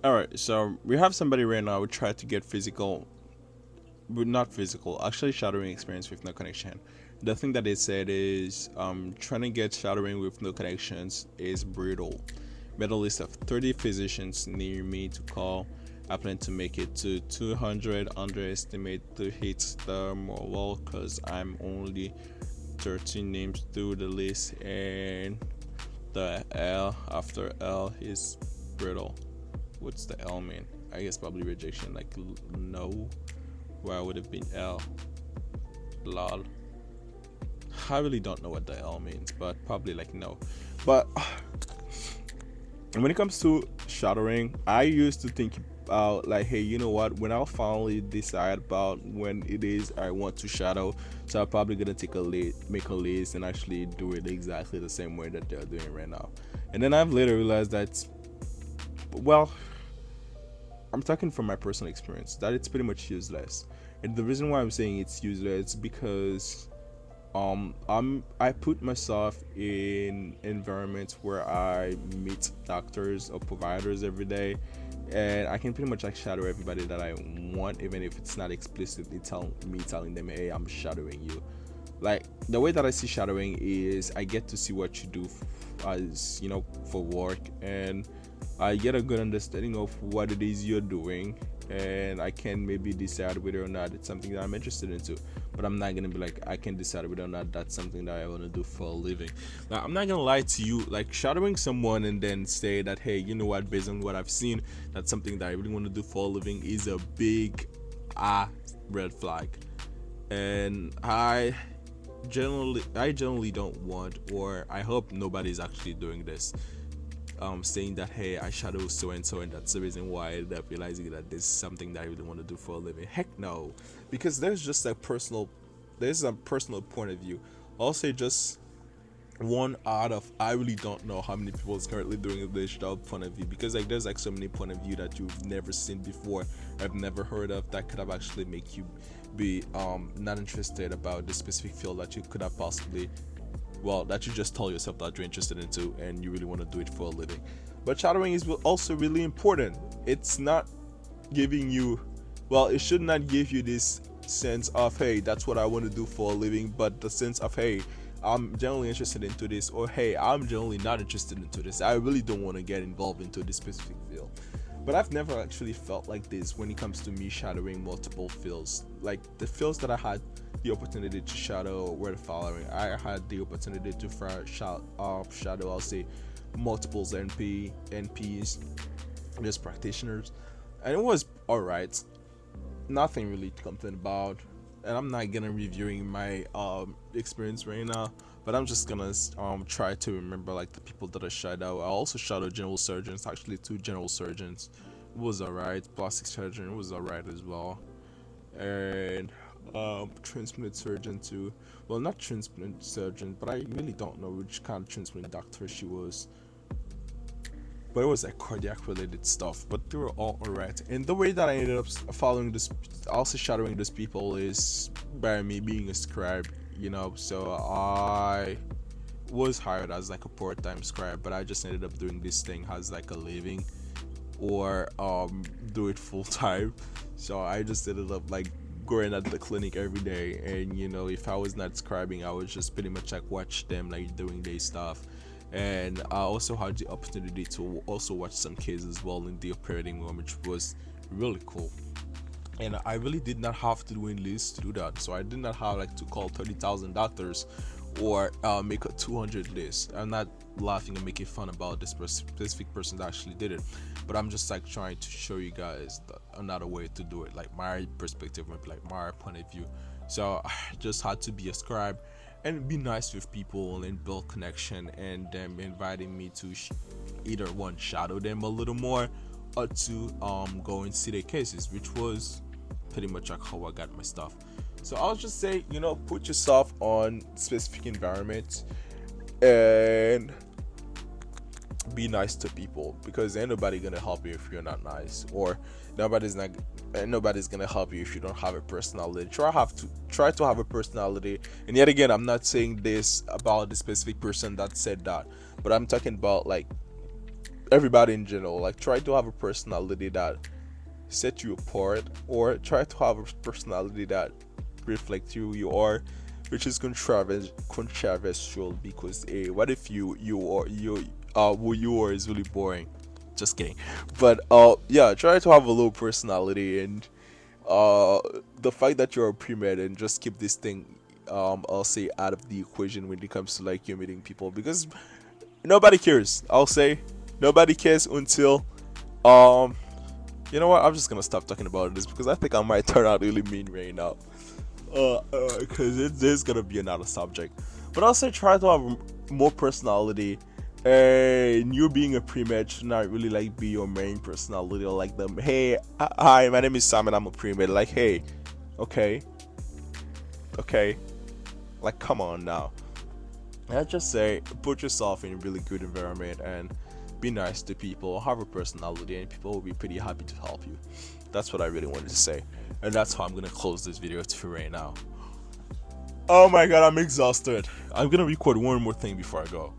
All right, so we have somebody right now who tried to get physical, but not physical, actually shadowing experience with no connection. The thing that they said is trying to get shadowing with no connections is brutal. Made a list of 30 physicians near me to call. I plan to make it to 200, underestimate to hit the wall because I'm only 13 names through the list, and the L after L is brittle. What's the L mean? I guess probably rejection, like no. Where would have been L? Lol. I really don't know what the L means, but probably like no. But when it comes to shadowing, I used to think about like, hey, you know what? When I'll finally decide about when it is I want to shadow, so I'm probably gonna make a list, and actually do it exactly the same way that they're doing right now. And then I've later realized that, well, I'm talking from my personal experience, that it's pretty much useless. And the reason why I'm saying it's useless is because I put myself in environments where I meet doctors or providers every day, and I can pretty much like shadow everybody that I want, even if it's not explicitly telling them, hey, I'm shadowing you. Like the way that I see shadowing is I get to see what you do as for work, and I get a good understanding of what it is you're doing, and I can maybe decide whether or not it's something that I'm interested into. But I'm not gonna be like, I can decide whether or not that's something that I want to do for a living. Now I'm not gonna lie to you, like shadowing someone and then say that, hey, you know what, based on what I've seen, that's something that I really want to do for a living, is a big red flag. And I generally don't want, or I hope nobody's actually doing this, saying that, hey, I shadow so and so, and that's the reason why I ended up realizing that this is something that I really want to do for a living. Heck no, because there's a personal point of view. I'll say just one out of, I really don't know how many people is currently doing this job point of view, because like there's like so many point of view that you've never seen before, I've never heard of, that could have actually make you be not interested about the specific field that you could have possibly, well, that you just told yourself that you're interested into and you really want to do it for a living. But shadowing is also really important. It's not giving you, well, it should not give you this sense of, hey, that's what I want to do for a living, but the sense of, hey, I'm generally interested into this, or hey, I'm generally not interested into this, I really don't want to get involved into this specific field. But I've never actually felt like this when it comes to me shadowing multiple fields. Like the fields that I had the opportunity to shadow were the following. I had the opportunity to shadow, I'll say, multiples NPs, just practitioners, and it was alright. Nothing really to complain about. And I'm not gonna reviewing my experience right now, but I'm just gonna try to remember like the people that I shadowed. I also shadowed general surgeons, actually two general surgeons. It was alright. Plastic surgeon was alright as well, and transplant surgeon too. Well, not transplant surgeon, but I really don't know which kind of transplant doctor she was, but it was like cardiac related stuff. But they were all alright. And the way that I ended up following this, also shadowing these people, is by me being a scribe. So I was hired as like a part-time scribe, but I just ended up doing this thing as like a living, or do it full time. So I just ended up like going at the clinic every day, and if I was not scribing, I was just pretty much like watch them like doing their stuff. And I also had the opportunity to also watch some cases as well in the operating room, which was really cool. And I really did not have to do a list to do that, so I did not have like to call 30,000 doctors, or make a 200 list. I'm not laughing and making fun about this specific person that actually did it, but I'm just like trying to show you guys another way to do it, like my perspective, like my point of view. So I just had to be a scribe and be nice with people and build connection, and them inviting me to either one, shadow them a little more, or to go and see their cases, which was pretty much like how I got my stuff. So I'll just say, put yourself on specific environments and be nice to people, because ain't nobody gonna help you if you're not nice, or nobody's gonna help you if you don't have a personality. Try to have a personality. And yet again, I'm not saying this about the specific person that said that, but I'm talking about like everybody in general. Like, try to have a personality that set you apart, or try to have a personality that reflects who you are, which is controversial because what if who you are is really boring. Just kidding. But yeah, try to have a low personality, and the fact that you're a pre-med, and just keep this thing I'll say out of the equation when it comes to like you meeting people, because nobody cares. I'll say nobody cares until you know what, I'm just gonna stop talking about this because I think I might turn out really mean right now, because there's gonna be another subject. But I'll say try to have more personality, and you being a pre-med should not really like be your main personality, or like them, hey, hi, my name is Simon, I'm a pre-med, like, hey, okay, like, come on now. I just say put yourself in a really good environment and be nice to people, have a personality, and people will be pretty happy to help you. That's what I really wanted to say, and that's how I'm gonna close this video to right now. Oh my god, I'm exhausted. I'm gonna record one more thing before I go.